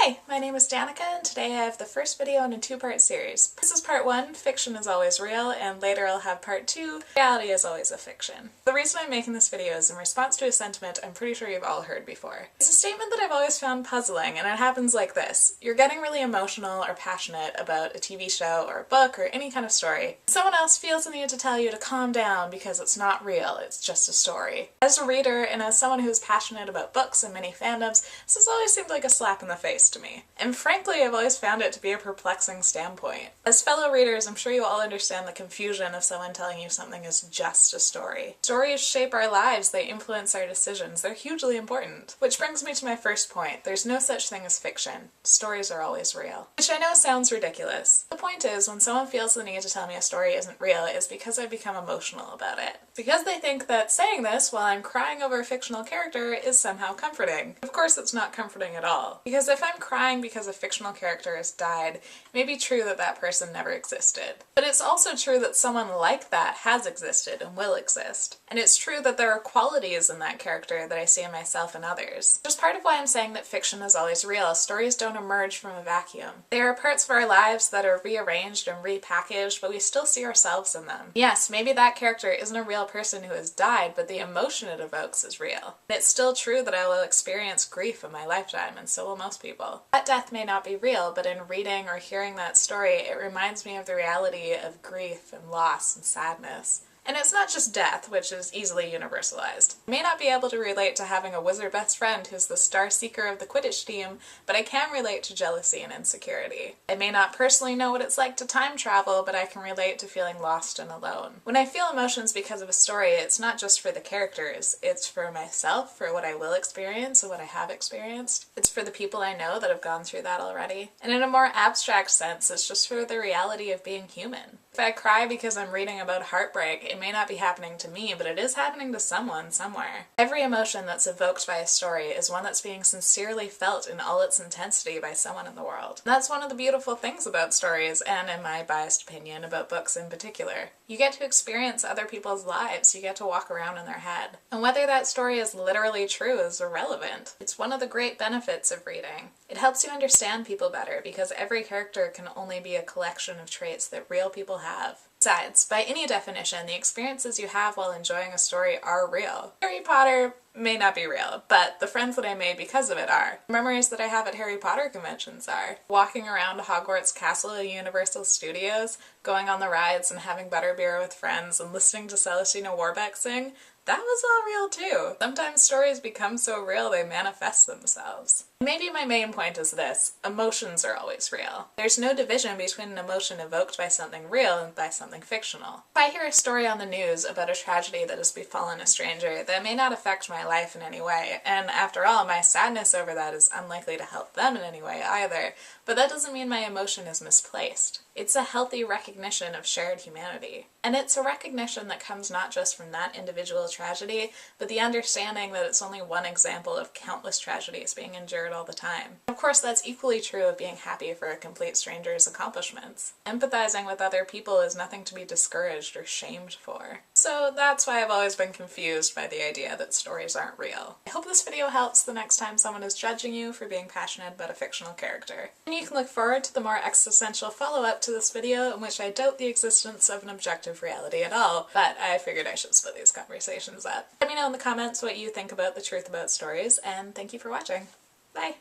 Hi, my name is Danica and today I have the first video in a two-part series. This is part 1, Fiction is Always Real, and later I'll have part 2, Reality is Always a Fiction. The reason I'm making this video is in response to a sentiment I'm pretty sure you've all heard before. It's a statement that I've always found puzzling, and it happens like this. You're getting really emotional or passionate about a TV show or a book or any kind of story. Someone else feels the need to tell you to calm down because it's not real, it's just a story. As a reader and as someone who's passionate about books and many fandoms, this has always seemed like a slap in the face to me. And frankly, I've always found it to be a perplexing standpoint. As fellow readers, I'm sure you all understand the confusion of someone telling you something is just a story. Stories shape our lives, they influence our decisions, they're hugely important. Which brings me to my first point. There's no such thing as fiction. Stories are always real. Which I know sounds ridiculous. The point is, when someone feels the need to tell me a story isn't real, it's because I've become emotional about it. Because they think that saying this while I'm crying over a fictional character is somehow comforting. Of course it's not comforting at all. Because if I'm crying because a fictional character has died, it may be true that that person never existed. But it's also true that someone like that has existed and will exist. And it's true that there are qualities in that character that I see in myself and others. Which is part of why I'm saying that fiction is always real. Stories don't emerge from a vacuum. There are parts of our lives that are rearranged and repackaged, but we still see ourselves in them. Yes, maybe that character isn't a real person who has died, but the emotion it evokes is real. And it's still true that I will experience grief in my lifetime, and so will most people. That death may not be real, but in reading or hearing that story, it reminds me of the reality of grief and loss and sadness. And it's not just death, which is easily universalized. I may not be able to relate to having a wizard best friend who's the star seeker of the Quidditch team, but I can relate to jealousy and insecurity. I may not personally know what it's like to time travel, but I can relate to feeling lost and alone. When I feel emotions because of a story, it's not just for the characters, it's for myself, for what I will experience and what I have experienced. It's for the people I know that have gone through that already. And in a more abstract sense, it's just for the reality of being human. If I cry because I'm reading about heartbreak, it may not be happening to me, but it is happening to someone somewhere. Every emotion that's evoked by a story is one that's being sincerely felt in all its intensity by someone in the world. And that's one of the beautiful things about stories, and in my biased opinion, about books in particular. You get to experience other people's lives, you get to walk around in their head. And whether that story is literally true is irrelevant. It's one of the great benefits of reading. It helps you understand people better, because every character can only be a collection of traits that real people have. Besides, by any definition, the experiences you have while enjoying a story are real. Harry Potter may not be real, but the friends that I made because of it are. The memories that I have at Harry Potter conventions are. Walking around Hogwarts Castle at Universal Studios, going on the rides and having butterbeer with friends and listening to Celestina Warbeck sing, that was all real too. Sometimes stories become so real they manifest themselves. Maybe my main point is this: emotions are always real. There's no division between an emotion evoked by something real and by something fictional. If I hear a story on the news about a tragedy that has befallen a stranger, that may not affect my life in any way, and after all, my sadness over that is unlikely to help them in any way either, but that doesn't mean my emotion is misplaced. It's a healthy recognition of shared humanity. And it's a recognition that comes not just from that individual tragedy, but the understanding that it's only one example of countless tragedies being endured all the time. Of course, that's equally true of being happy for a complete stranger's accomplishments. Empathizing with other people is nothing to be discouraged or shamed for. So that's why I've always been confused by the idea that stories aren't real. I hope this video helps the next time someone is judging you for being passionate about a fictional character. And you can look forward to the more existential follow-up to this video in which I doubt the existence of an objective reality at all, but I figured I should split these conversations up. Let me know in the comments what you think about the truth about stories, and thank you for watching. Bye!